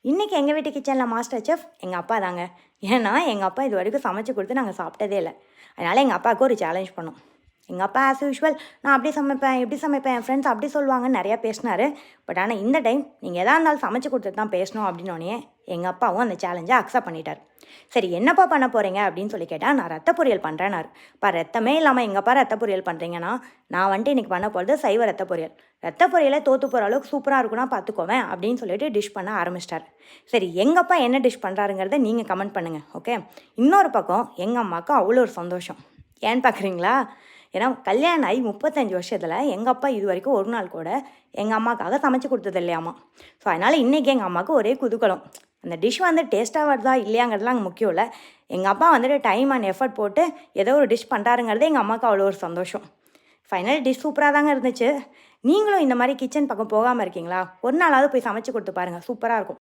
இன்றைக்கி எங்கள் வீட்டு கிச்சனில் மாஸ்டர் செஃப் எங்கள் அப்பா தாங்க. ஏன்னா எங்கள் அப்பா இது வரைக்கும் சமைச்சு கொடுத்து நாங்கள் சாப்பிட்டதே இல்லை. அதனால் எங்கள் அப்பாவுக்கு ஒரு சேலஞ்ச் பண்ணோம். எங்கள் அப்பா ஆஸ் யூஷுவல் நான் அப்படி சமைப்பேன் எப்படி சமைப்பேன் என் ஃப்ரெண்ட்ஸ் அப்படி சொல்லுவாங்கன்னு நிறையா பேசினார். பட் ஆனால் இந்த டைம் நீங்கள் எதாக இருந்தாலும் சமைச்சு கொடுத்துட்டு தான் பேசணும் அப்படின்னோடனே எங்கள் அப்பாவும் அந்த சேலஞ்சை அக்செப்ட் பண்ணிட்டார். சரி என்னப்பா பண்ண போகிறீங்க அப்படின்னு சொல்லி கேட்டால் நான் ரத்த பொரியல் பண்ணுறேன்னாரு. இப்போ ரத்தமே இல்லாமல் எங்கப்பா ரத்த பொரியல் பண்ணுறீங்கன்னா நான் வந்துட்டு இன்றைக்கி பண்ண போகிறது சைவ ரத்த பொரியல். ரத்த பொரியலை தோற்று போகிற அளவுக்கு சூப்பராக இருக்குன்னா பார்த்துக்கோவேன் அப்படின்னு சொல்லிட்டு டிஷ் பண்ண ஆரம்பிச்சிட்டார். சரி எங்கப்பா என்ன டிஷ் பண்ணுறாருங்கிறத நீங்கள் கமெண்ட் பண்ணுங்கள். ஓகே, இன்னொரு பக்கம் எங்கள் அம்மாவுக்கு அவ்வளோ ஒரு சந்தோஷம். ஏன்னு பார்க்குறீங்களா? ஏன்னா கல்யாணம் ஆகி 35 வருஷத்தில் எங்கள் அப்பா இது வரைக்கும் ஒரு நாள் கூட எங்கள் அம்மாவுக்காக சமைச்சு கொடுத்தது இல்லையாம்மா. ஸோ அதனால் இன்றைக்கி எங்கள் அம்மாவுக்கு ஒரே குதூகலம். அந்த டிஷ் வந்து டேஸ்ட்டாக வருதா இல்லையாங்கிறதுலாம் அங்கே முக்கியம் இல்லை. எங்கள் அப்பா வந்துட்டு டைம் அண்ட் எஃபர்ட் போட்டு ஏதோ ஒரு டிஷ் பண்ணுறாருங்கிறது எங்கள் அம்மாவுக்கு அவ்வளோ ஒரு சந்தோஷம். ஃபைனல் டிஷ் சூப்பராக தாங்க இருந்துச்சு. நீங்களும் இந்த மாதிரி கிச்சன் பக்கம் போகாமல் இருக்கீங்களா? ஒரு நாளாவது போய் சமைச்சு கொடுத்து பாருங்கள், சூப்பராக இருக்கும்.